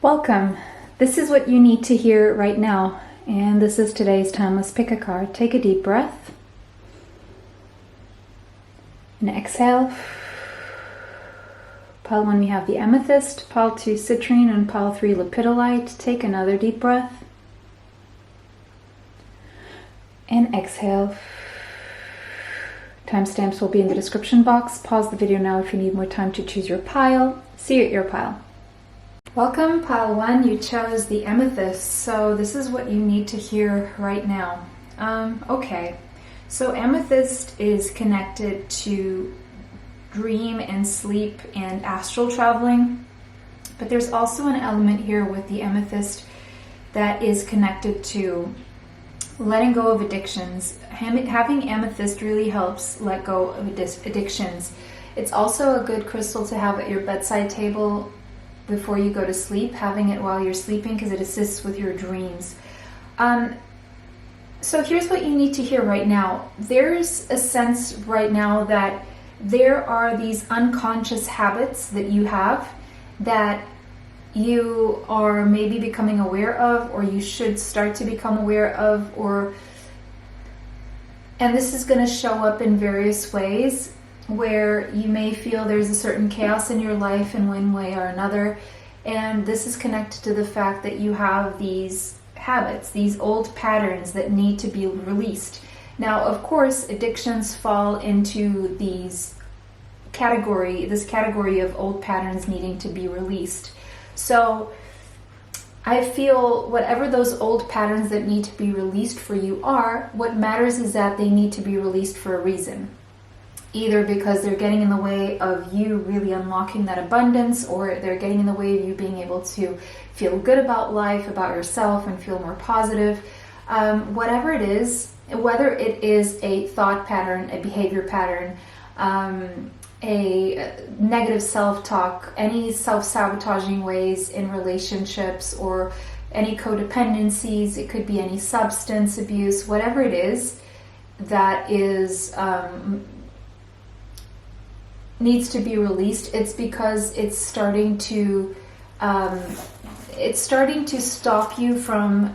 Welcome. This is what you need to hear right now, and this is today's timeless pick a card. Take a deep breath and exhale. Pile 1 we have the amethyst, pile 2 citrine, and pile 3 lepidolite. Take another deep breath and exhale. Timestamps will be in the description box. Pause the video now if you need more time to choose your pile. See you at your pile. Welcome, pile 1. You chose the amethyst, so this is what you need to hear right now. Okay, so amethyst is connected to dream and sleep and astral traveling, but there's also an element here with the amethyst that is connected to letting go of addictions. Having amethyst really helps let go of addictions. It's also a good crystal to have at your bedside table before you go to sleep, having it while you're sleeping, because it assists with your dreams. So here's what you need to hear right now. There's a sense right now that there are these unconscious habits that you have that you are maybe becoming aware of, or you should start to become aware of, and this is going to show up in various ways, where you may feel there's a certain chaos in your life in one way or another, and this is connected to the fact that you have these habits, these old patterns that need to be released. Now, of course, addictions fall into this category of old patterns needing to be released. So I feel whatever those old patterns that need to be released for you are, what matters is that they need to be released for a reason. Either because they're getting in the way of you really unlocking that abundance, or they're getting in the way of you being able to feel good about life, about yourself, and feel more positive. Whatever it is, whether it is a thought pattern, a behavior pattern, a negative self-talk, any self-sabotaging ways in relationships, or any codependencies, it could be any substance abuse, whatever it is that is needs to be released, it's because it's starting to stop you from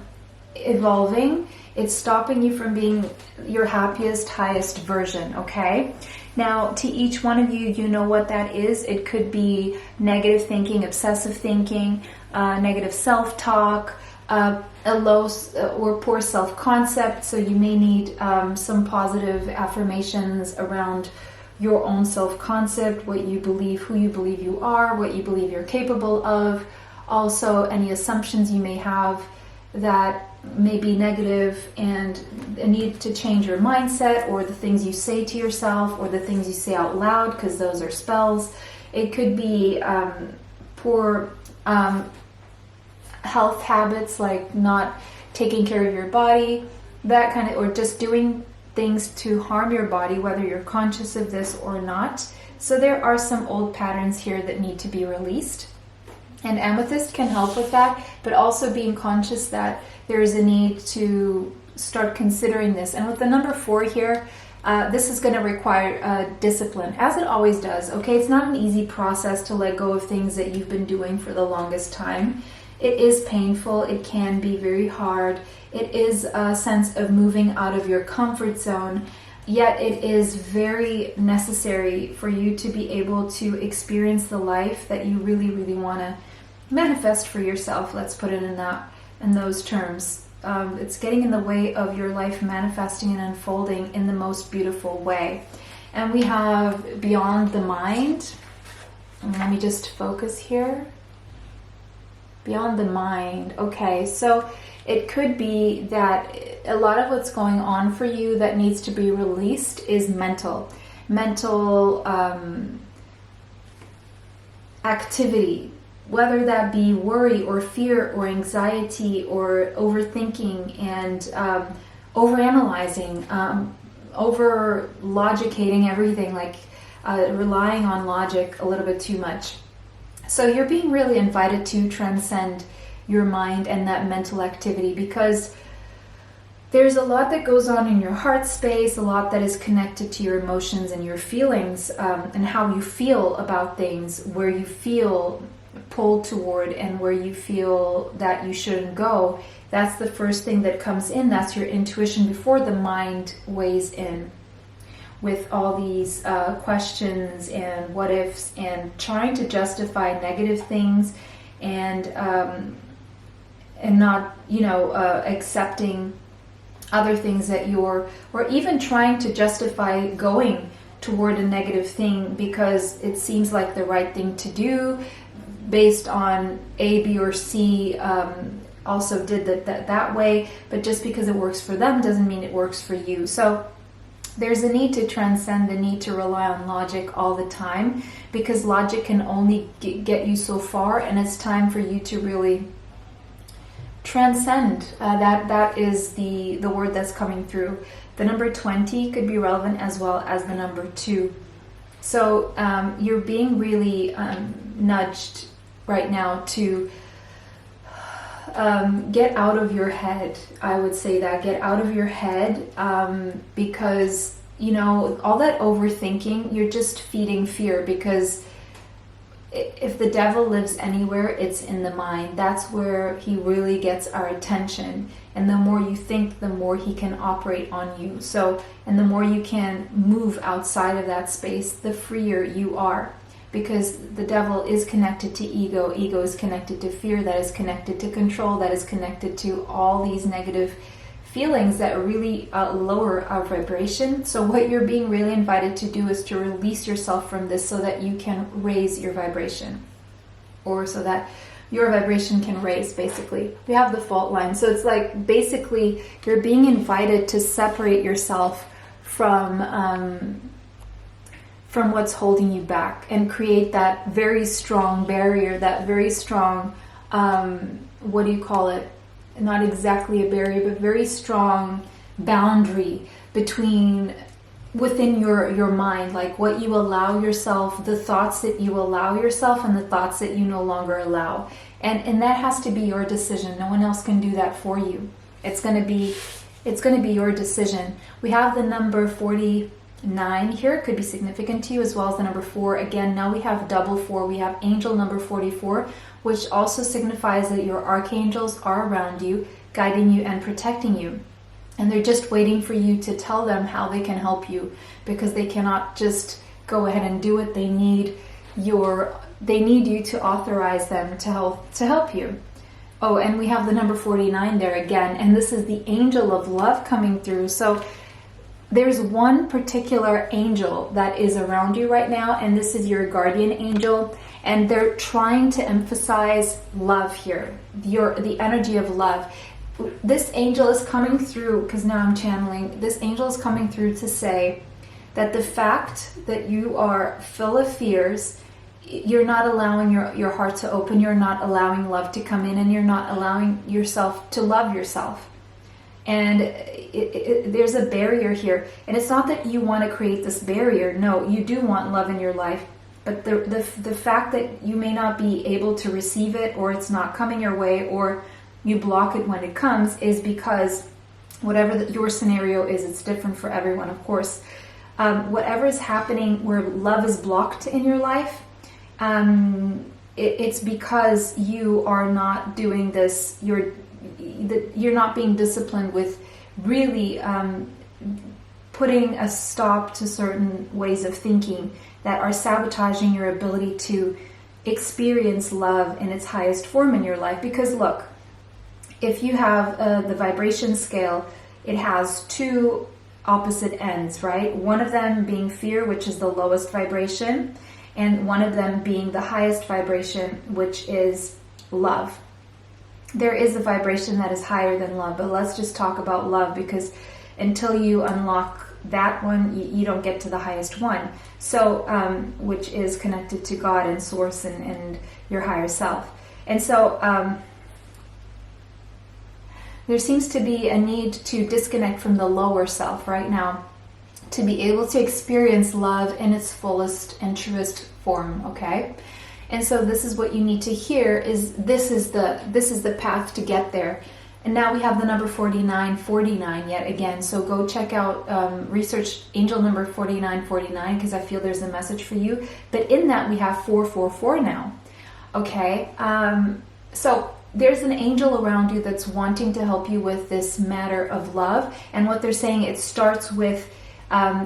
evolving. It's stopping you from being your happiest, highest version, okay? Now, to each one of you, you know what that is. It could be negative thinking, obsessive thinking, negative self-talk, a low or poor self-concept. So you may need some positive affirmations around your own self-concept, what you believe, who you believe you are, what you believe you're capable of. Also, any assumptions you may have that may be negative, and a need to change your mindset, or the things you say to yourself, or the things you say out loud, because those are spells. It could be poor health habits, like not taking care of your body, that kind of, or just doing things to harm your body, whether you're conscious of this or not. So there are some old patterns here that need to be released, and amethyst can help with that, but also being conscious that there is a need to start considering this. And with the number 4 here, this is going to require discipline, as it always does, okay? It's not an easy process to let go of things that you've been doing for the longest time. It is painful, it can be very hard, it is a sense of moving out of your comfort zone, yet it is very necessary for you to be able to experience the life that you really, really want to manifest for yourself. Let's put it in those terms. It's getting in the way of your life manifesting and unfolding in the most beautiful way. And we have beyond the mind. And let me just focus here. Beyond the mind. Okay, so it could be that a lot of what's going on for you that needs to be released is mental activity, whether that be worry or fear or anxiety or overthinking and overanalyzing, over logicating everything, like relying on logic a little bit too much. So you're being really invited to transcend your mind and that mental activity, because there's a lot that goes on in your heart space, a lot that is connected to your emotions and your feelings, and how you feel about things, where you feel pulled toward and where you feel that you shouldn't go, that's the first thing that comes in. That's your intuition before the mind weighs in with all these questions and what ifs and trying to justify negative things and not, accepting other things that or even trying to justify going toward a negative thing because it seems like the right thing to do based on A, B, or C also did that way, but just because it works for them doesn't mean it works for you. So there's a need to transcend the need to rely on logic all the time, because logic can only get you so far, and it's time for you to really transcend. That is the word that's coming through. The number 20 could be relevant as well as the number 2. So you're being really nudged right now to get out of your head. I would say that. Get out of your head because, all that overthinking, you're just feeding fear, because if the devil lives anywhere, it's in the mind. That's where he really gets our attention. And the more you think, the more he can operate on you. So, and the more you can move outside of that space, the freer you are. Because the devil is connected to ego. Ego is connected to fear. That is connected to control. That is connected to all these negative feelings that really lower our vibration. So what you're being really invited to do is to release yourself from this so that you can raise your vibration, or so that your vibration can raise, basically. We have the fault line. So it's like basically you're being invited to separate yourself from what's holding you back and create that very strong barrier, that very strong, what do you call it? Not exactly a barrier, but very strong boundary within your mind, like what you allow yourself, the thoughts that you allow yourself and the thoughts that you no longer allow. And that has to be your decision. No one else can do that for you. It's going to be your decision. We have the number 49 here. It could be significant to you, as well as the number 4. Again, now we have double 4. We have angel number 44, which also signifies that your archangels are around you, guiding you and protecting you. And they're just waiting for you to tell them how they can help you, because they cannot just go ahead and do it. They need you to authorize them to help you. Oh, and we have the number 49 there again, and this is the angel of love coming through. So there's one particular angel that is around you right now, and this is your guardian angel, and they're trying to emphasize love here, the energy of love. This angel is coming through, because now I'm channeling, this angel is coming through to say that the fact that you are full of fears, you're not allowing your heart to open, you're not allowing love to come in, and you're not allowing yourself to love yourself. And there's a barrier here. And it's not that you want to create this barrier. No, you do want love in your life. But the fact that you may not be able to receive it, or it's not coming your way, or you block it when it comes, is because whatever your scenario is, it's different for everyone, of course. Whatever is happening where love is blocked in your life, it's because you are not doing this. You're not being disciplined with really putting a stop to certain ways of thinking that are sabotaging your ability to experience love in its highest form in your life. Because look, if you have the vibration scale, it has two opposite ends, right? One of them being fear, which is the lowest vibration, and one of them being the highest vibration, which is love. There is a vibration that is higher than love, but let's just talk about love, because until you unlock that one, you don't get to the highest one. So, which is connected to God and Source and your higher self. And so, there seems to be a need to disconnect from the lower self right now to be able to experience love in its fullest and truest form, okay? And so this is what you need to hear, is this is the path to get there. And now we have the number 4949 yet again. So go check out, research angel number 4949, because I feel there's a message for you. But in that we have 444 now. Okay, so there's an angel around you that's wanting to help you with this matter of love. And what they're saying, it starts with,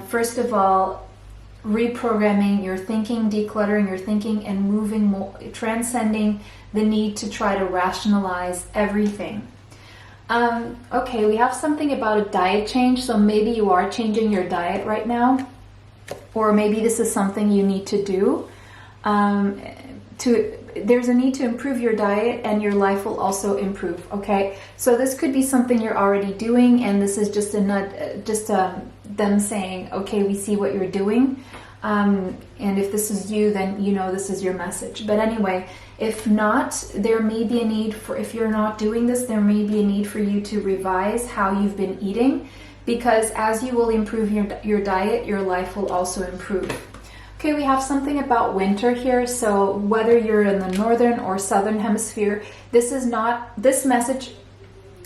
first of all, reprogramming your thinking, decluttering your thinking, and moving more, transcending the need to try to rationalize everything. Okay, we have something about a diet change. So maybe you are changing your diet right now, or maybe this is something you need to do. There's a need to improve your diet, and your life will also improve. Okay, so this could be something you're already doing, and this is just them saying, okay, we see what you're doing, and if this is you, then you know this is your message. But anyway, if not, there may be a need for, if you're not doing this, there may be a need for you to revise how you've been eating, because as you will improve your diet, your life will also improve. Okay, we have something about winter here. So whether you're in the northern or southern hemisphere, this message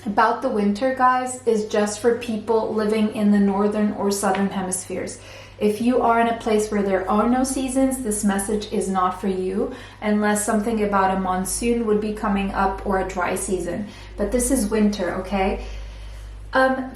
about the winter, guys, is just for people living in the northern or southern hemispheres. If you are in a place where there are no seasons, this message is not for you, unless something about a monsoon would be coming up or a dry season. But this is winter, okay?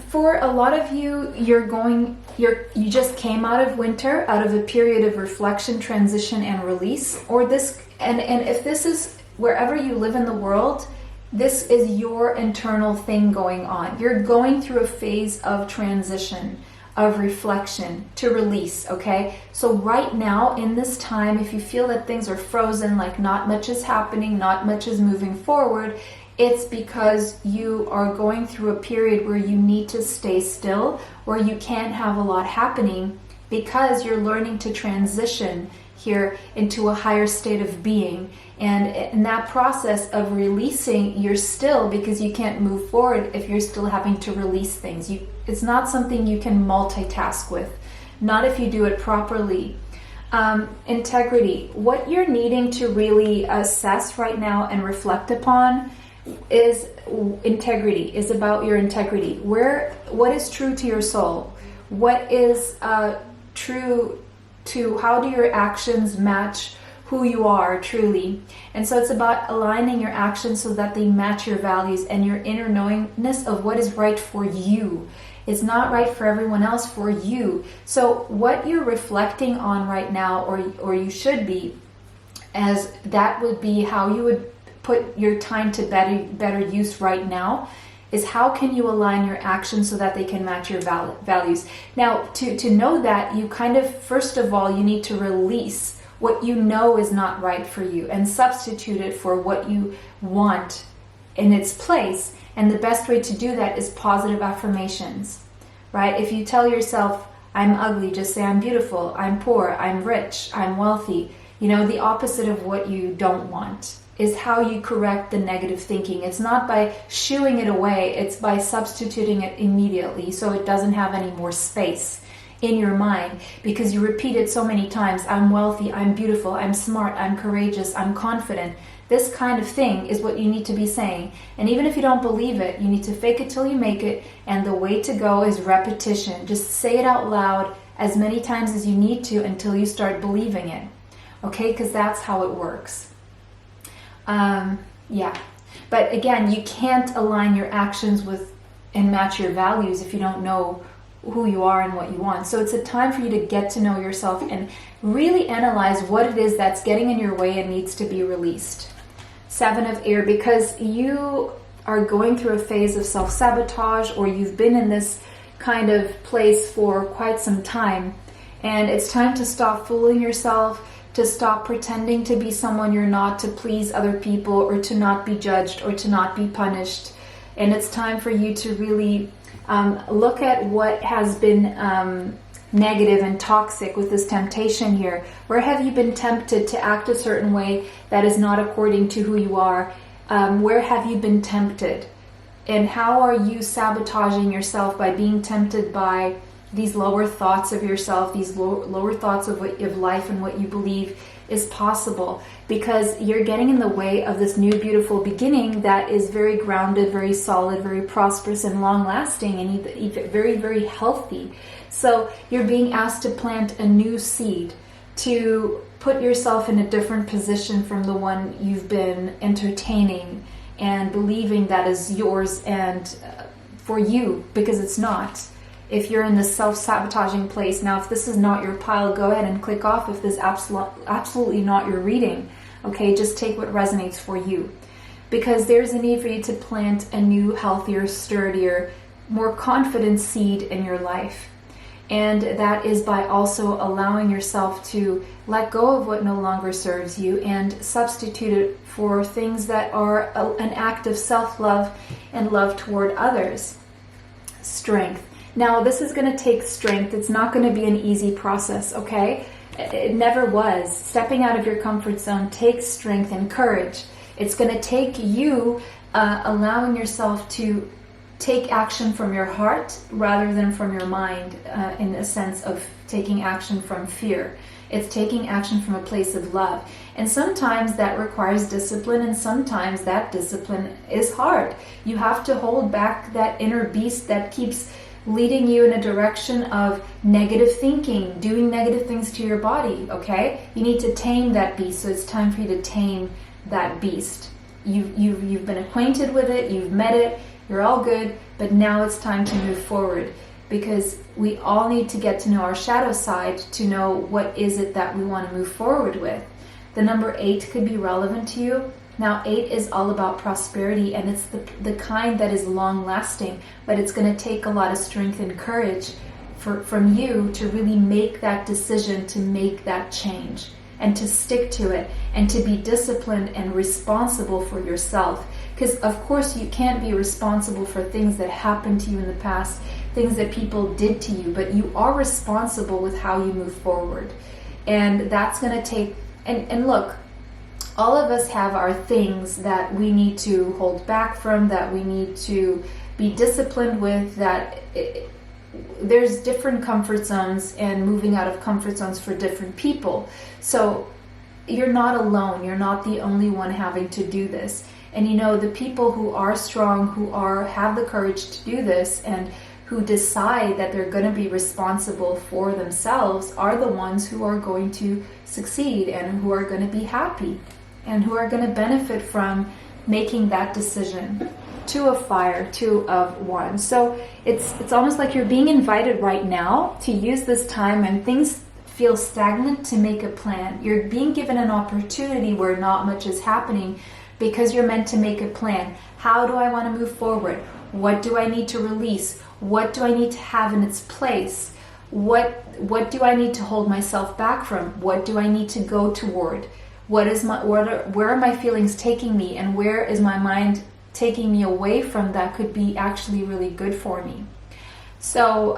For a lot of you, you just came out of winter, out of a period of reflection, transition, and release. Or this, and if this is wherever you live in the world, this is your internal thing going on. You're going through a phase of transition, of reflection, to release, okay? So right now, in this time, if you feel that things are frozen, like not much is happening, not much is moving forward, it's because you are going through a period where you need to stay still, where you can't have a lot happening, because you're learning to transition here into a higher state of being. And in that process of releasing, you're still, because you can't move forward if you're still having to release things. It's not something you can multitask with, not if you do it properly. Integrity. What you're needing to really assess right now and reflect upon is integrity, is about your integrity. What is true to your soul? What is true to, how do your actions match who you are truly? And so it's about aligning your actions so that they match your values and your inner knowingness of what is right for you. It's not right for everyone else, for you. So what you're reflecting on right now, or you should be, as that would be how you would put your time to better use right now, is how can you align your actions so that they can match your values. Now, to know that, you kind of, first of all, you need to release what you know is not right for you and substitute it for what you want in its place. And the best way to do that is positive affirmations, right? If you tell yourself, I'm ugly, just say I'm beautiful, I'm poor, I'm rich, I'm wealthy. You know, the opposite of what you don't want is how you correct the negative thinking. It's not by shooing it away, it's by substituting it immediately so it doesn't have any more space in your mind, because you repeat it so many times. I'm wealthy, I'm beautiful, I'm smart, I'm courageous, I'm confident. This kind of thing is what you need to be saying. And even if you don't believe it, you need to fake it till you make it. And the way to go is repetition. Just say it out loud as many times as you need to until you start believing it. Okay, because that's how it works. Yeah. But again, you can't align your actions with and match your values if you don't know who you are and what you want. So it's a time for you to get to know yourself and really analyze what it is that's getting in your way and needs to be released. 7 of Air, because you are going through a phase of self-sabotage, or you've been in this kind of place for quite some time, and it's time to stop fooling yourself, to stop pretending to be someone you're not, to please other people, or to not be judged, or to not be punished. And it's time for you to really look at what has been negative and toxic with this temptation here. Where have you been tempted to act a certain way that is not according to who you are? Where have you been tempted? And how are you sabotaging yourself by being tempted by these lower thoughts of yourself, these lower thoughts of life and what you believe is possible? Because you're getting in the way of this new beautiful beginning that is very grounded, very solid, very prosperous and long-lasting, and even very, very healthy. So you're being asked to plant a new seed, to put yourself in a different position from the one you've been entertaining and believing that is yours and for you, because it's not. If you're in this self-sabotaging place, now if this is not your pile, go ahead and click off if this is absolutely not your reading. Okay, just take what resonates for you. Because there's a need for you to plant a new, healthier, sturdier, more confident seed in your life. And that is by also allowing yourself to let go of what no longer serves you and substitute it for things that are an act of self-love and love toward others. Strength. Now, this is going to take strength. It's not going to be an easy process, okay? It never was. Stepping out of your comfort zone takes strength and courage. It's going to take you allowing yourself to take action from your heart rather than from your mind, in the sense of taking action from fear. It's taking action from a place of love. And sometimes that requires discipline, and sometimes that discipline is hard. You have to hold back that inner beast that keeps leading you in a direction of negative thinking, doing negative things to your body, okay? You need to tame that beast, so it's time for you to tame that beast. You've been acquainted with it, you've met it, you're all good, but now it's time to move forward, because we all need to get to know our shadow side to know what is it that we want to move forward with. The number 8 could be relevant to you. Now, 8 is all about prosperity, and it's the kind that is long-lasting, but it's going to take a lot of strength and courage from you to really make that decision, to make that change, and to stick to it, and to be disciplined and responsible for yourself. Because, of course, you can't be responsible for things that happened to you in the past, things that people did to you, but you are responsible with how you move forward. And that's going to take... And look, all of us have our things that we need to hold back from, that we need to be disciplined with, that there's different comfort zones and moving out of comfort zones for different people. So you're not alone. You're not the only one having to do this. And you know, the people who are strong, who have the courage to do this, and who decide that they're going to be responsible for themselves are the ones who are going to succeed and who are going to be happy and who are going to benefit from making that decision. 2 of fire, 2 of wands. So it's almost like you're being invited right now to use this time and things feel stagnant, to make a plan. You're being given an opportunity where not much is happening because you're meant to make a plan. How do I want to move forward? What do I need to release? What do I need to have in its place? What do I need to hold myself back from? What do I need to go toward? Where are my feelings taking me, and where is my mind taking me away from that could be actually really good for me? So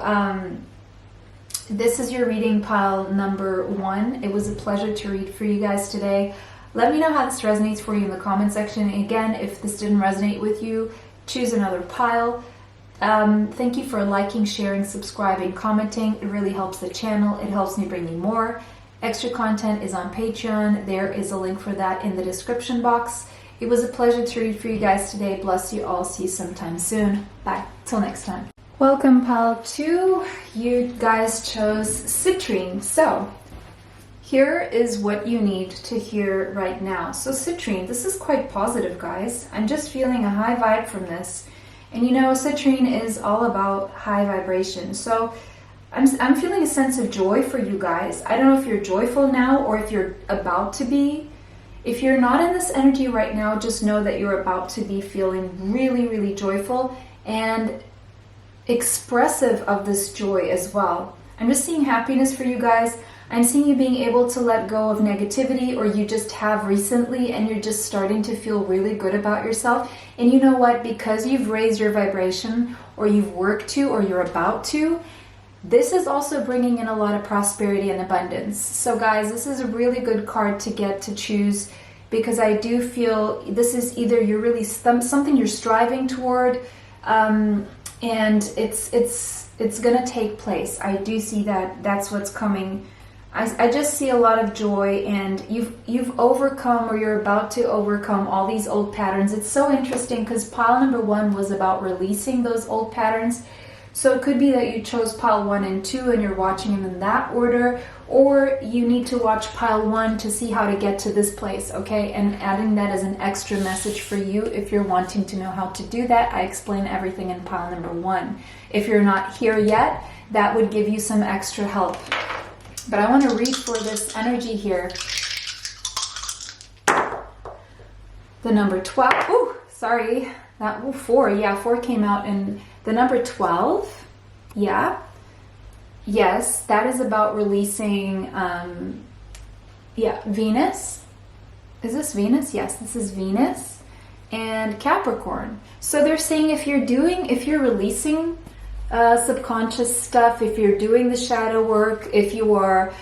this is your reading pile number 1. It was a pleasure to read for you guys today. Let me know how this resonates for you in the comment section. And again, if this didn't resonate with you, choose another pile. Thank you for liking, sharing, subscribing, commenting. It really helps the channel. It helps me bring you more. Extra content is on Patreon. There is a link for that in the description box. It was a pleasure to read for you guys today. Bless you all. See you sometime soon. Bye. Till next time. Welcome, pile 2. You guys chose citrine. So here is what you need to hear right now. So citrine, this is quite positive, guys. I'm just feeling a high vibe from this. And you know, citrine is all about high vibration. So I'm feeling a sense of joy for you guys. I don't know if you're joyful now or if you're about to be. If you're not in this energy right now, just know that you're about to be feeling really, really joyful and expressive of this joy as well. I'm just seeing happiness for you guys. I'm seeing you being able to let go of negativity, or you just have recently, and you're just starting to feel really good about yourself. And you know what? Because you've raised your vibration, or you've worked to, or you're about to, this is also bringing in a lot of prosperity and abundance. So guys, this is a really good card to get to choose, because I do feel this is either you're really something you're striving toward, and it's gonna take place. I do see that that's what's coming. I just see a lot of joy, and you've overcome, or you're about to overcome, all these old patterns. It's so interesting because pile number 1 was about releasing those old patterns. So it could be that you chose pile 1 and 2 and you're watching them in that order, or you need to watch pile 1 to see how to get to this place, okay? And adding that as an extra message for you if you're wanting to know how to do that. I explain everything in pile number 1. If you're not here yet, that would give you some extra help. But I want to read for this energy here. The number 12, ooh, sorry, that, ooh, 4, yeah, 4 came out, and the number 12, yeah, yes, that is about releasing, yeah, Venus. Is this Venus? Yes, this is Venus and Capricorn. So they're saying if you're releasing subconscious stuff, if you're doing the shadow work, if you are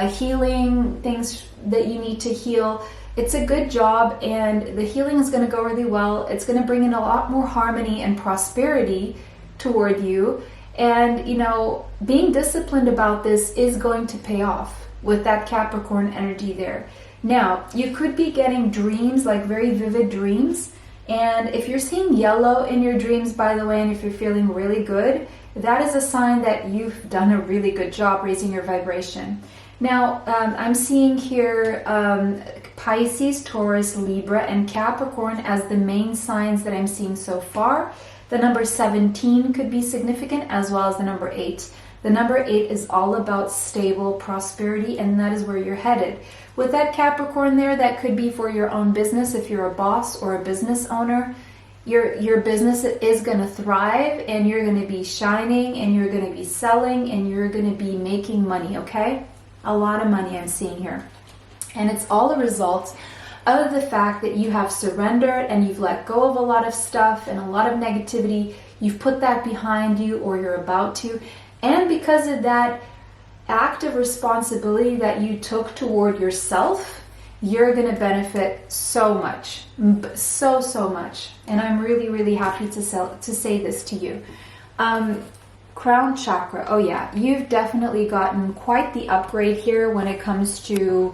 healing things that you need to heal, it's a good job, and the healing is going to go really well. It's going to bring in a lot more harmony and prosperity toward you. And, you know, being disciplined about this is going to pay off with that Capricorn energy there. Now, you could be getting dreams, like very vivid dreams. And if you're seeing yellow in your dreams, by the way, and if you're feeling really good, that is a sign that you've done a really good job raising your vibration. Now, I'm seeing here Pisces, Taurus, Libra, and Capricorn as the main signs that I'm seeing so far. The number 17 could be significant, as well as the number 8. The number 8 is all about stable prosperity, and that is where you're headed. With that Capricorn there, that could be for your own business if you're a boss or a business owner. Your business is going to thrive, and you're going to be shining, and you're going to be selling, and you're going to be making money, okay? A lot of money I'm seeing here. And it's all a result of the fact that you have surrendered and you've let go of a lot of stuff and a lot of negativity. You've put that behind you, or you're about to. And because of that act of responsibility that you took toward yourself, you're going to benefit so much. So much. And I'm really, really happy to say this to you. Crown chakra. Oh yeah, you've definitely gotten quite the upgrade here when it comes to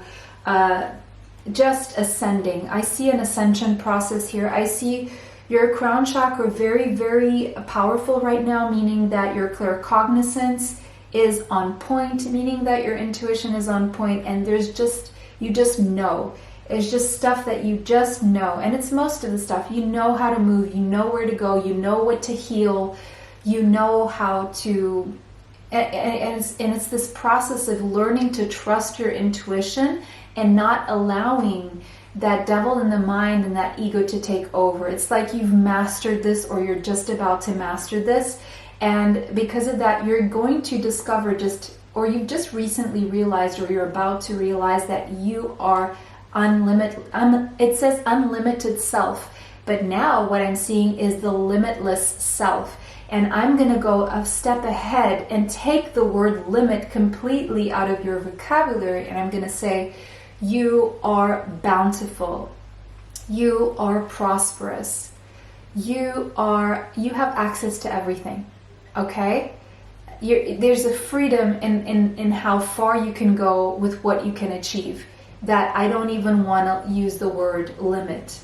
just ascending. I see an ascension process here. I see your crown chakra very, very powerful right now, meaning that your claircognizance is on point, meaning that your intuition is on point, and you just know. It's just stuff that you just know, and it's most of the stuff. You know how to move, you know where to go, you know what to heal, you know how to, and it's this process of learning to trust your intuition and not allowing that devil in the mind and that ego to take over. It's like you've mastered this, or you're just about to master this, and because of that, you're going to discover or you've just recently realized, or you're about to realize, that you are unlimited. It says unlimited self, but now what I'm seeing is the limitless self. And I'm going to go a step ahead and take the word limit completely out of your vocabulary, and I'm going to say, you are bountiful. You are prosperous. You have access to everything. Okay? There's a freedom in how far you can go with what you can achieve, that I don't even want to use the word limit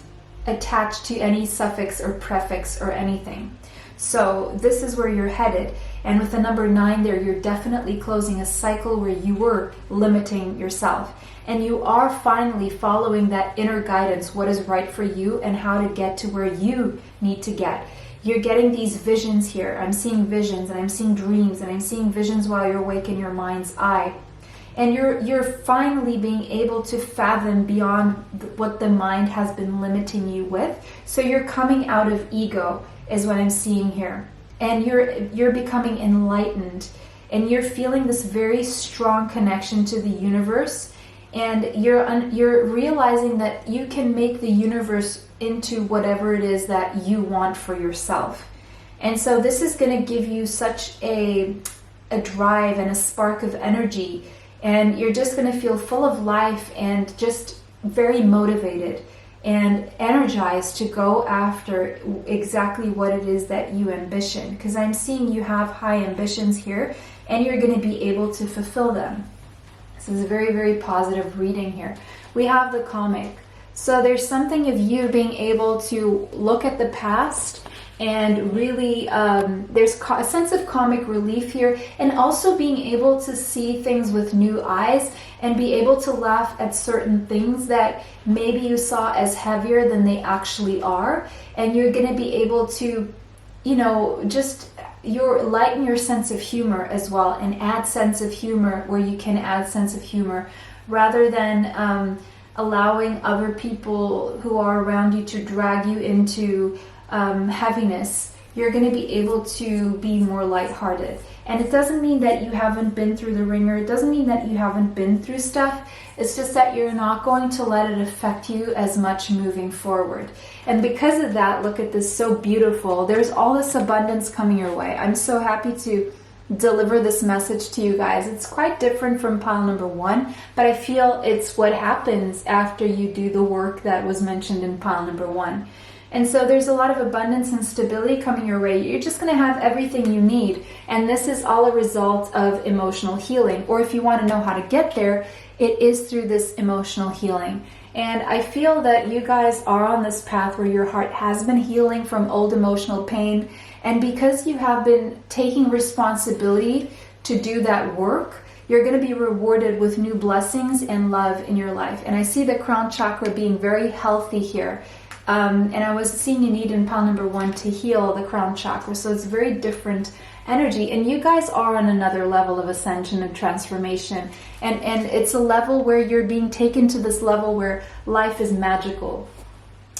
attached to any suffix or prefix or anything. So this is where you're headed. And with the number 9 there, you're definitely closing a cycle where you were limiting yourself. And you are finally following that inner guidance, what is right for you and how to get to where you need to get. You're getting these visions here. I'm seeing visions, and I'm seeing dreams, and I'm seeing visions while you're awake in your mind's eye. And you're finally being able to fathom beyond what the mind has been limiting you with. So you're coming out of ego, is what I'm seeing here. And you're becoming enlightened, and you're feeling this very strong connection to the universe, and you're realizing that you can make the universe into whatever it is that you want for yourself. And so this is going to give you such a drive and a spark of energy, and you're just going to feel full of life and just very motivated and energized to go after exactly what it is that you ambition. Because I'm seeing you have high ambitions here, and you're going to be able to fulfill them. This is a very, very positive reading here. We have the comic. So there's something of you being able to look at the past and really there's a sense of comic relief here, and also being able to see things with new eyes and be able to laugh at certain things that maybe you saw as heavier than they actually are. And you're going to be able to, you know, just lighten your sense of humor as well, and add sense of humor where you can add sense of humor, rather than allowing other people who are around you to drag you into heaviness. You're going to be able to be more lighthearted. And it doesn't mean that you haven't been through the ringer. It doesn't mean that you haven't been through stuff. It's just that you're not going to let it affect you as much moving forward. And because of that, look at this, so beautiful. There's all this abundance coming your way. I'm so happy to deliver this message to you guys. It's quite different from pile number 1, but I feel it's what happens after you do the work that was mentioned in pile number 1. And so there's a lot of abundance and stability coming your way. You're just going to have everything you need. And this is all a result of emotional healing. Or if you want to know how to get there, it is through this emotional healing. And I feel that you guys are on this path where your heart has been healing from old emotional pain. And because you have been taking responsibility to do that work, you're going to be rewarded with new blessings and love in your life. And I see the crown chakra being very healthy here. And I was seeing a need in pile number 1 to heal the crown chakra. So it's very different energy. And you guys are on another level of ascension and transformation. And it's a level where you're being taken to this level where life is magical.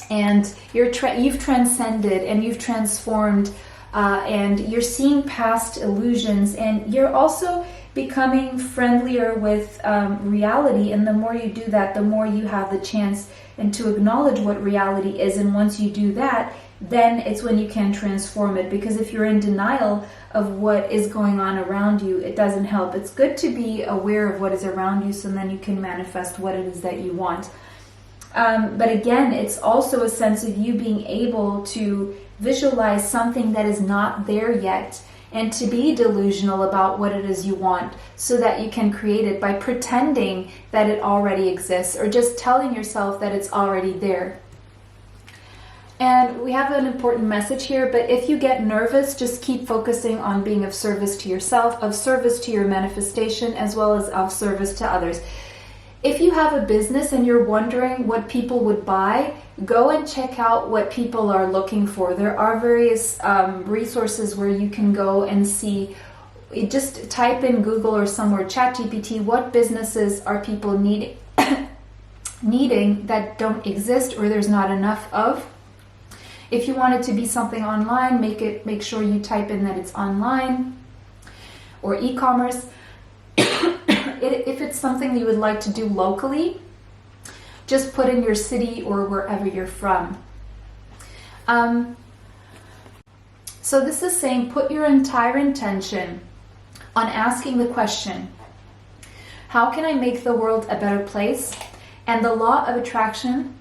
And you've transcended and you've transformed. And you're seeing past illusions. And you're also becoming friendlier with reality. And the more you do that, the more you have the chance and to acknowledge what reality is. And once you do that, then it's when you can transform it. Because if you're in denial of what is going on around you, it doesn't help. It's good to be aware of what is around you, so then you can manifest what it is that you want. But again, it's also a sense of you being able to visualize something that is not there yet, and to be delusional about what it is you want, so that you can create it by pretending that it already exists, or just telling yourself that it's already there. And we have an important message here, but if you get nervous, just keep focusing on being of service to yourself, of service to your manifestation, as well as of service to others. If you have a business and you're wondering what people would buy, go and check out what people are looking for. There are various resources where you can go and see. Just type in Google or somewhere, ChatGPT, what businesses are people needing that don't exist or there's not enough of. If you want it to be something online, make sure you type in that it's online or e-commerce. If it's something you would like to do locally, just put in your city or wherever you're from. So this is saying put your entire intention on asking the question, how can I make the world a better place? And the law of attraction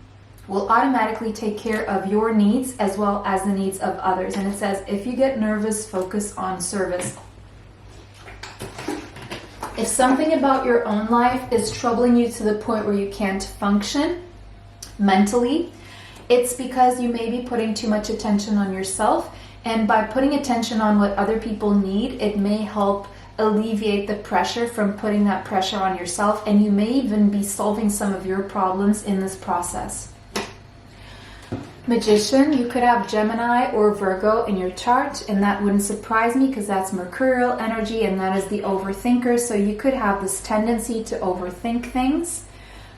will automatically take care of your needs as well as the needs of others. And it says, if you get nervous, focus on service. If something about your own life is troubling you to the point where you can't function mentally, it's because you may be putting too much attention on yourself. And by putting attention on what other people need, it may help alleviate the pressure from putting that pressure on yourself. And you may even be solving some of your problems in this process. Magician, you could have Gemini or Virgo in your chart, and that wouldn't surprise me because that's mercurial energy and that is the overthinker. So you could have this tendency to overthink things.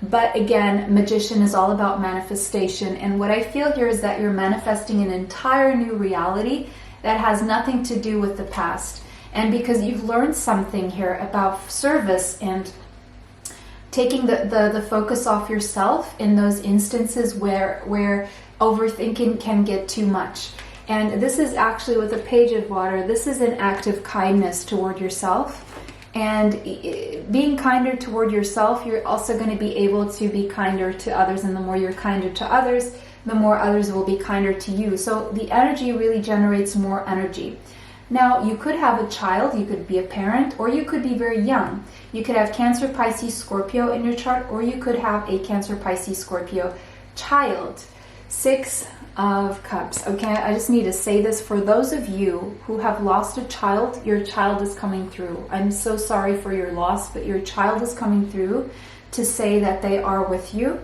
But again, Magician is all about manifestation. And what I feel here is that you're manifesting an entire new reality that has nothing to do with the past. And because you've learned something here about service and taking the focus off yourself in those instances where overthinking can get too much. And this is actually with a page of water, this is an act of kindness toward yourself. And being kinder toward yourself, you're also going to be able to be kinder to others. And the more you're kinder to others, the more others will be kinder to you. So the energy really generates more energy. Now, you could have a child, you could be a parent, or you could be very young. You could have Cancer, Pisces, Scorpio in your chart, or you could have a Cancer, Pisces, Scorpio child. 6 of Cups. Okay, I just need to say this for those of you who have lost a child. Your child is coming through. I'm so sorry for your loss, but your child is coming through to say that they are with you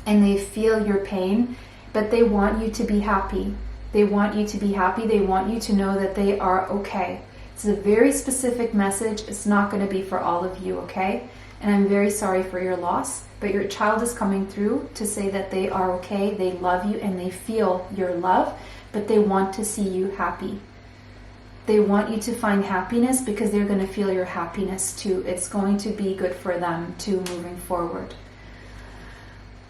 and they feel your pain, but they want you to be happy. They want you to be happy. They want you to know that they are okay. It's a very specific message. It's not going to be for all of you, okay? And I'm very sorry for your loss, but your child is coming through to say that they are okay, they love you, and they feel your love, but they want to see you happy. They want you to find happiness because they're going to feel your happiness too. It's going to be good for them too moving forward.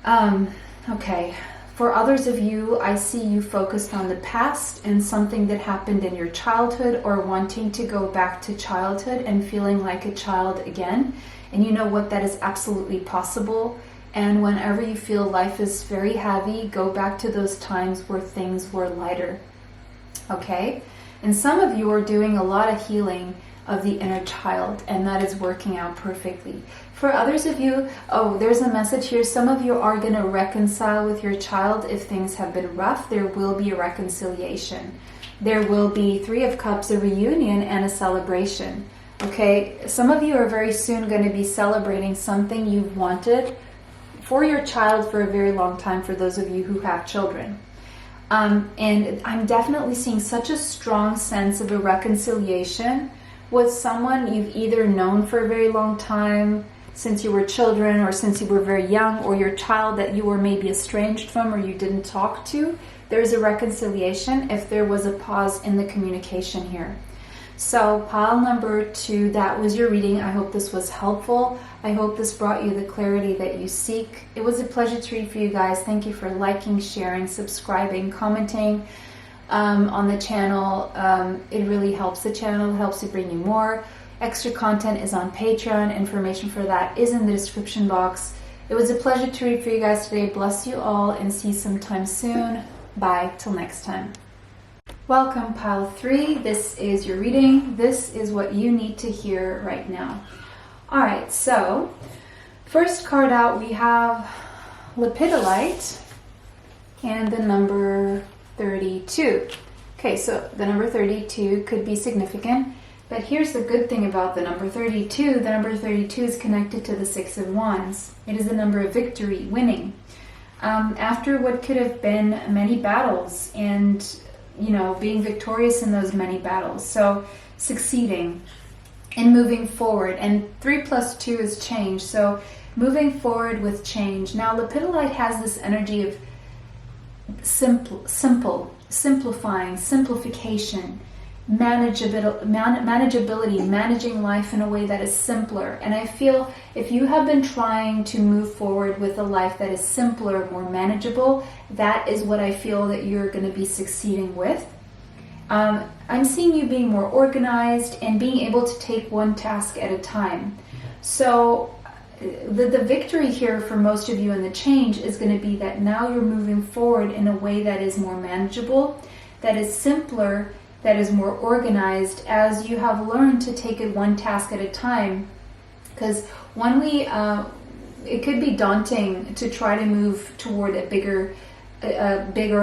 Okay. For others of you, I see you focused on the past and something that happened in your childhood, or wanting to go back to childhood and feeling like a child again. And you know what? That is absolutely possible. And whenever you feel life is very heavy, go back to those times where things were lighter. Okay? And some of you are doing a lot of healing of the inner child, and that is working out perfectly. For others of you, oh, there's a message here. Some of you are going to reconcile with your child if things have been rough. There will be a reconciliation. There will be Three of Cups, a reunion, and a celebration. Okay, some of you are very soon going to be celebrating something you've wanted for your child for a very long time, for those of you who have children. And I'm definitely seeing such a strong sense of a reconciliation with someone you've either known for a very long time, since you were children, or since you were very young, or your child that you were maybe estranged from or you didn't talk to. There's a reconciliation if there was a pause in the communication here. So pile number 2, that was your reading. I hope this was helpful. I hope this brought you the clarity that you seek. It was a pleasure to read for you guys. Thank you for liking, sharing, subscribing, commenting on the channel. It really helps the channel, helps to bring you more. Extra content is on Patreon. Information for that is in the description box. It was a pleasure to read for you guys today. Bless you all and see you sometime soon. Bye, till next time. Welcome, pile 3. This is your reading. This is what you need to hear right now. Alright, so first card out we have Lepidolite and the number 32. Okay, so the number 32 could be significant, but here's the good thing about the number 32. The number 32 is connected to the Six of Wands. It is the number of victory, winning. After what could have been many battles and being victorious in those many battles. So succeeding and moving forward. And 3 plus 2 is change. So moving forward with change. Now, Lepidolite has this energy of simplifying, simplification, manageability, managing life in a way that is simpler. And I feel if you have been trying to move forward with a life that is simpler, more manageable, that is what I feel that you're going to be succeeding with. I'm seeing you being more organized and being able to take one task at a time. So the victory here for most of you in the change is going to be that now you're moving forward in a way that is more manageable, that is simpler, that is more organized, as you have learned to take it one task at a time. Because when it could be daunting to try to move toward a bigger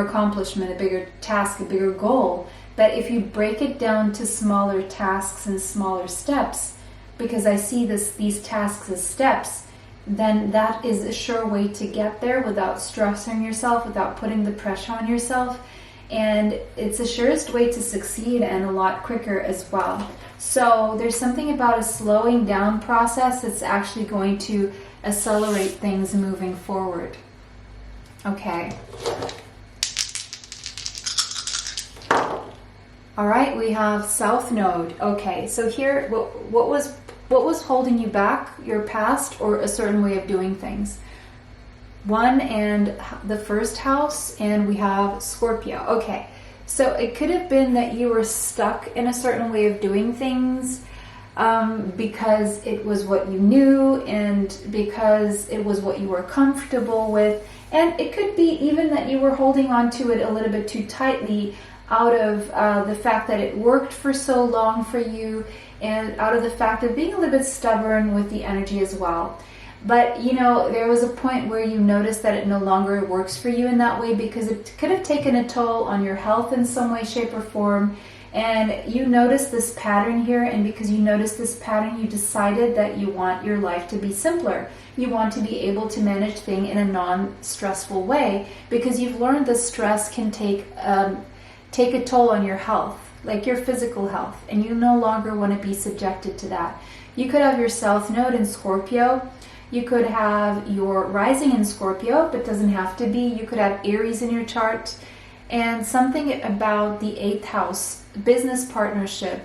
accomplishment, a bigger task, a bigger goal. But if you break it down to smaller tasks and smaller steps, because I see these tasks as steps, then that is a sure way to get there without stressing yourself, without putting the pressure on yourself. And it's the surest way to succeed, and a lot quicker as well. So there's something about a slowing down process that's actually going to accelerate things moving forward. Okay. All right, we have South Node. Okay, so here, what was holding you back? Your past or a certain way of doing things? 1 and the first house, and we have Scorpio. Okay, so it could have been that you were stuck in a certain way of doing things because it was what you knew and because it was what you were comfortable with. And it could be even that you were holding on to it a little bit too tightly out of the fact that it worked for so long for you, and out of the fact of being a little bit stubborn with the energy as well. But, you know, there was a point where you noticed that it no longer works for you in that way because it could have taken a toll on your health in some way, shape, or form. And you noticed this pattern here, and because you noticed this pattern, you decided that you want your life to be simpler. You want to be able to manage things in a non-stressful way because you've learned that stress can take a toll on your health, like your physical health, and you no longer want to be subjected to that. You could have your South Node in Scorpio. You could have your rising in Scorpio, but doesn't have to be. You could have Aries in your chart. And something about the 8th house, business partnership,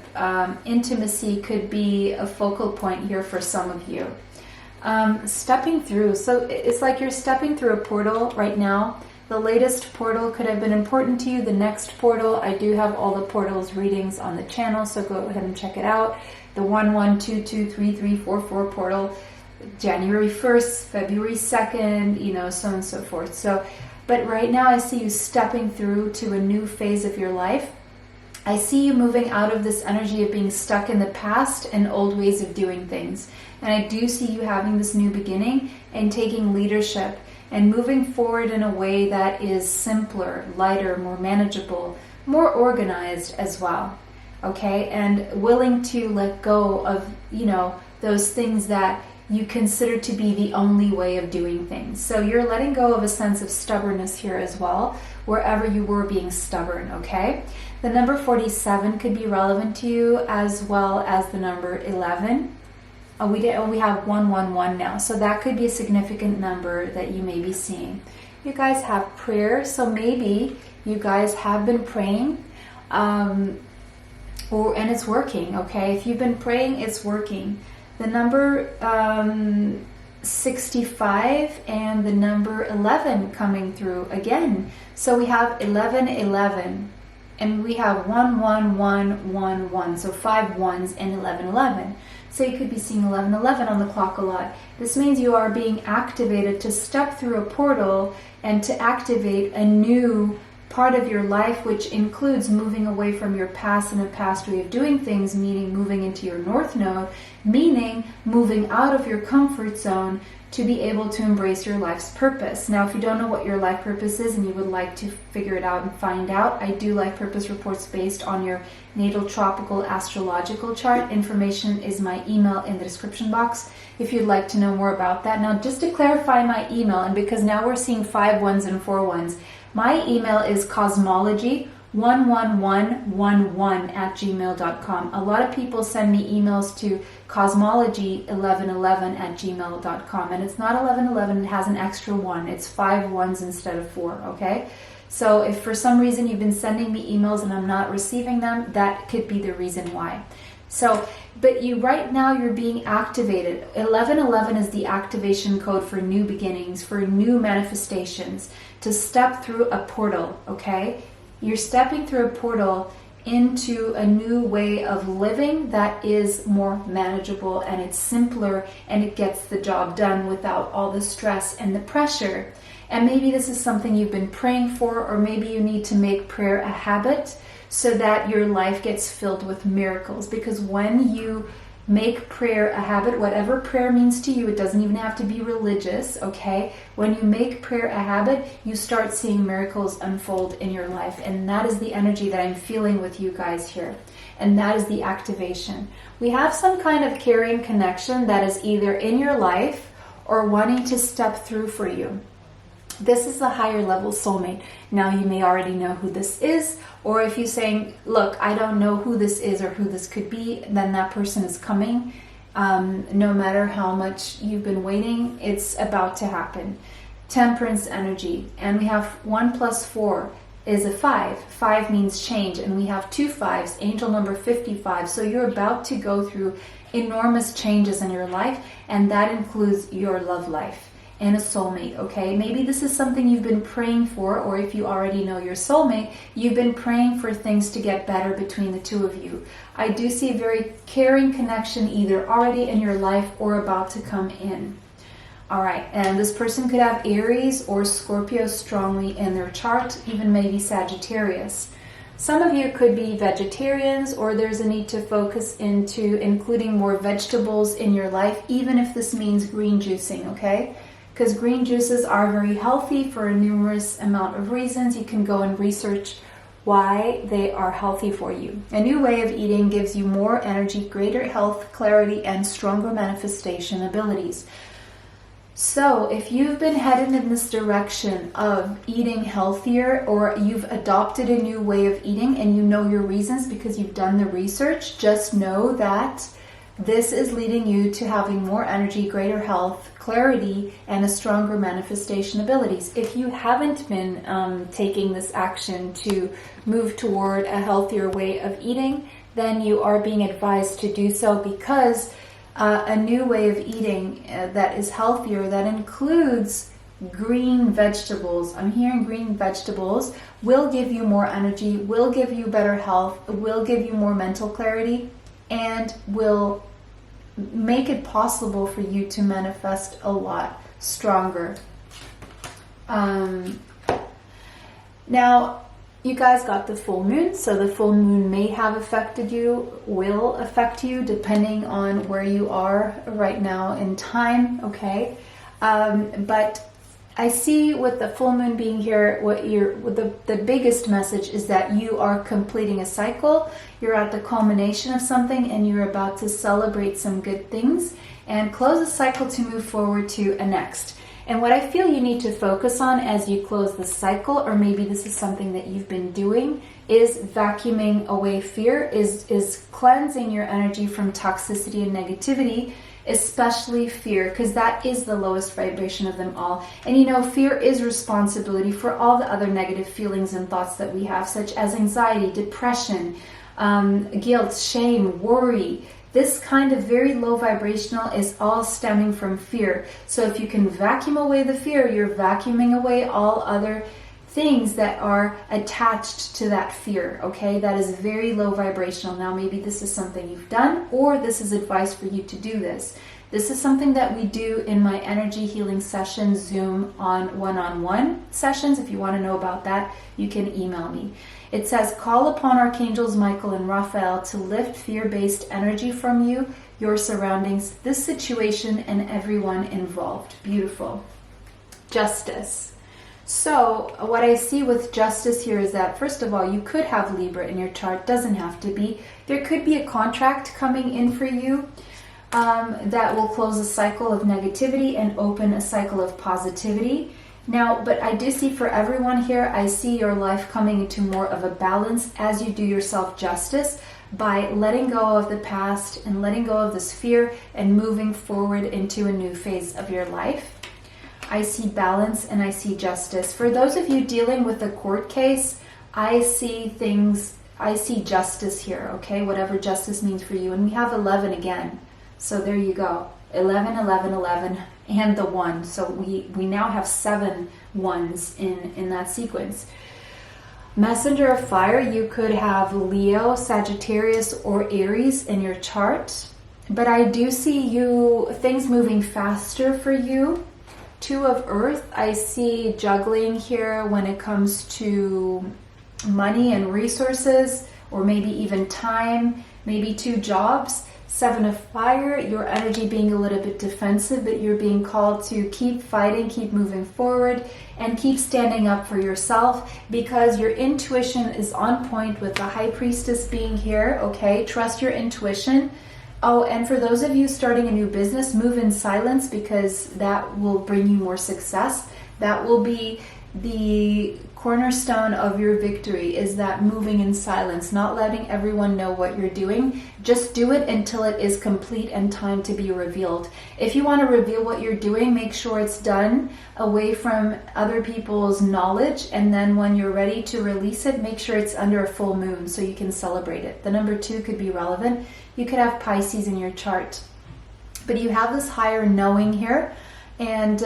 intimacy could be a focal point here for some of you. Stepping through. So it's like you're stepping through a portal right now. The latest portal could have been important to you. The next portal, I do have all the portals readings on the channel, so go ahead and check it out. The 11223344 portal, January 1st, February 2nd, you know, so on and so forth. So, but right now I see you stepping through to a new phase of your life. I see you moving out of this energy of being stuck in the past and old ways of doing things. And I do see you having this new beginning and taking leadership and moving forward in a way that is simpler, lighter, more manageable, more organized as well. Okay? And willing to let go of, you know, those things that you consider to be the only way of doing things. So you're letting go of a sense of stubbornness here as well, wherever you were being stubborn, okay? The number 47 could be relevant to you, as well as the number 11. We have 111 now, so that could be a significant number that you may be seeing. You guys have prayer, so maybe you guys have been praying, and it's working, okay? If you've been praying, it's working. The number 65 and the number 11 coming through again. So we have 1111 and we have 11111. So 5 ones and 1111. So you could be seeing 1111 on the clock a lot. This means you are being activated to step through a portal and to activate a new part of your life, which includes moving away from your past and a past way of doing things, meaning moving into your North Node, meaning moving out of your comfort zone to be able to embrace your life's purpose. Now, if you don't know what your life purpose is and you would like to figure it out and find out, I do life purpose reports based on your natal tropical astrological chart. Information is my email in the description box if you'd like to know more about that. Now, just to clarify my email, and because now we're seeing 5 ones and 4 ones, my email is cosmology11111@gmail.com. A lot of people send me emails to cosmology1111@gmail.com, and it's not 1111, it has an extra 1. It's 5 ones instead of 4, okay? So if for some reason you've been sending me emails and I'm not receiving them, that could be the reason why. So, but you right now you're being activated. 1111 is the activation code for new beginnings, for new manifestations, to step through a portal, okay? You're stepping through a portal into a new way of living that is more manageable and it's simpler and it gets the job done without all the stress and the pressure. And maybe this is something you've been praying for, or maybe you need to make prayer a habit so that your life gets filled with miracles. Because when you make prayer a habit, whatever prayer means to you, it doesn't even have to be religious, okay? When you make prayer a habit, you start seeing miracles unfold in your life. And that is the energy that I'm feeling with you guys here. And that is the activation. We have some kind of carrying connection that is either in your life or wanting to step through for you. This is a higher level soulmate. Now you may already know who this is, or if you're saying, look, I don't know who this is or who this could be, then that person is coming. No matter how much you've been waiting, it's about to happen. Temperance energy. And we have 1 + 4 is a 5. 5 means change, and we have 2 5s, angel number 55. So you're about to go through enormous changes in your life, and that includes your love life. And a soulmate, okay? Maybe this is something you've been praying for, or if you already know your soulmate, you've been praying for things to get better between the two of you. I do see a very caring connection either already in your life or about to come in. All right, and this person could have Aries or Scorpio strongly in their chart, even maybe Sagittarius. Some of you could be vegetarians, or there's a need to focus into including more vegetables in your life, even if this means green juicing, okay? Because green juices are very healthy for a numerous amount of reasons. You can go and research why they are healthy for you. A new way of eating gives you more energy, greater health, clarity, and stronger manifestation abilities. So if you've been headed in this direction of eating healthier, or you've adopted a new way of eating and you know your reasons because you've done the research, just know that this is leading you to having more energy, greater health, clarity, and a stronger manifestation abilities. If you haven't been taking this action to move toward a healthier way of eating, then you are being advised to do so, because a new way of eating that is healthier, that includes green vegetables, I'm hearing green vegetables, will give you more energy, will give you better health, will give you more mental clarity, and will make it possible for you to manifest a lot stronger. Now, you guys got the full moon, so the full moon may have affected you, will affect you, depending on where you are right now in time, okay? But I see with the full moon being here, the biggest message is that you are completing a cycle, you're at the culmination of something, and you're about to celebrate some good things and close a cycle to move forward to a next. And what I feel you need to focus on as you close the cycle, or maybe this is something that you've been doing, is vacuuming away fear, is cleansing your energy from toxicity and negativity, especially fear, because that is the lowest vibration of them all. And you know, fear is responsibility for all the other negative feelings and thoughts that we have, such as anxiety, depression, guilt, shame, worry. This kind of very low vibrational is all stemming from fear. So if you can vacuum away the fear, you're vacuuming away all other things that are attached to that fear, okay? That is very low vibrational. Now, maybe this is something you've done, or this is advice for you to do this. This is something that we do in my energy healing sessions, Zoom on one-on-one sessions. If you want to know about that, you can email me. It says, call upon Archangels Michael and Raphael to lift fear-based energy from you, your surroundings, this situation, and everyone involved. Beautiful. Justice. So what I see with justice here is that, first of all, you could have Libra in your chart. Doesn't have to be. There could be a contract coming in for you that will close a cycle of negativity and open a cycle of positivity. Now, but I do see for everyone here, I see your life coming into more of a balance as you do yourself justice by letting go of the past and letting go of this fear and moving forward into a new phase of your life. I see balance and I see justice. For those of you dealing with a court case, I see justice here, okay? Whatever justice means for you. And we have 11 again. So there you go. 11, 11, 11, and the 1. So we now have 7 ones in that sequence. Messenger of fire, you could have Leo, Sagittarius, or Aries in your chart. But I do see things moving faster for you. 2 of earth, I see juggling here when it comes to money and resources, or maybe even time, maybe 2 jobs. 7 of fire, your energy being a little bit defensive, but you're being called to keep fighting, keep moving forward, and keep standing up for yourself, because your intuition is on point with the High Priestess being here, okay? Trust your intuition. Oh, and for those of you starting a new business, move in silence, because that will bring you more success. That will be the cornerstone of your victory, is that moving in silence, not letting everyone know what you're doing. Just do it until it is complete and time to be revealed. If you want to reveal what you're doing, make sure it's done away from other people's knowledge, and then when you're ready to release it, make sure it's under a full moon so you can celebrate it. The number 2 could be relevant. You could have Pisces in your chart, but you have this higher knowing here, and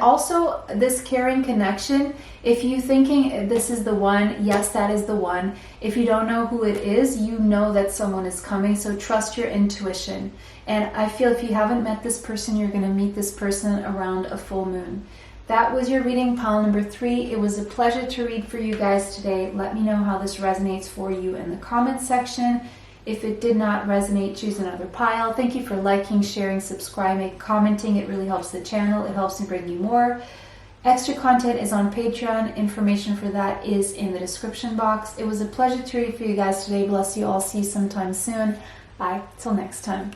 also this caring connection. If you're thinking this is the one, yes, that is the one. If you don't know who it is, you know that someone is coming, so trust your intuition. And I feel if you haven't met this person, you're going to meet this person around a full moon. That was your reading, pile number 3. It was a pleasure to read for you guys today. Let me know how this resonates for you in the comments section. If it did not resonate, choose another pile. Thank you for liking, sharing, subscribing, commenting. It really helps the channel. It helps me bring you more. Extra content is on Patreon. Information for that is in the description box. It was a pleasure to read for you guys today. Bless you all. See you sometime soon. Bye. Till next time.